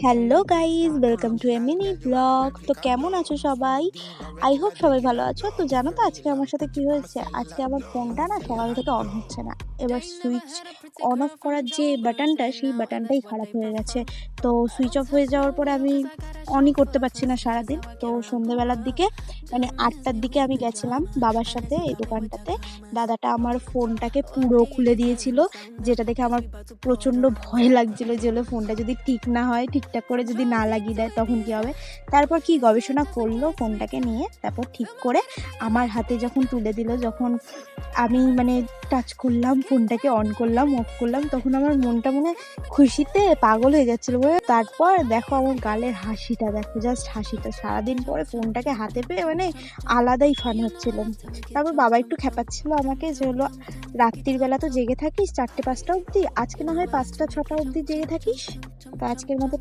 Hello guys, welcome to A mini blog. তো কেমন আছো সবাই? আই হোপ সবাই ভালো আছো। তো জানো তো আজকে আমার সাথে কি হয়েছে? আজকে আমার ফোনটা না সকাল থেকে অন হচ্ছে না। এবার সুইচ অন অফ করার যে বাটনটা, সেই বাটনটাই খারাপ হয়ে গেছে। তো সুইচ অফ হয়ে যাওয়ার পরে আমি অনই করতে পারছি না সারাদিন। তো সন্ধ্যেবেলার দিকে মানে 8টার দিকে আমি গেছিলাম বাবার সাথে এই দোকানটাতে। দাদাটা আমার ফোনটাকে পুরো খুলে দিয়েছিল, যেটা দেখে আমার প্রচণ্ড ভয় লাগছিল যে হলো ফোনটা যদি ঠিক না হয়, ঠিকঠাক করে যদি না লাগিয়ে দেয় তখন কী হবে। তারপর কি গবেষণা করলো ফোনটাকে নিয়ে, তারপর ঠিক করে আমার হাতে যখন তুলে দিল, যখন আমি টাচ করলাম ফোনটাকে, অন করলাম অফ করলাম, তখন আমার মনটা খুশিতে পাগল হয়ে যাচ্ছিলো। তারপর দেখো আমার গালের হাসিটা, দেখো জাস্ট হাসিটা, সারাদিন পরে ফোনটাকে হাতে পেয়ে আলাদাই ফান হচ্ছিল। তারপর বাবা একটু খেপাচ্ছিল আমাকে যে হলো রাত্রির বেলা তো জেগে থাকিস 4টে 5টা অবধি, আজকে না হয় 5টা 6টা অবধি জেগে থাকিস। তো আজকের মতো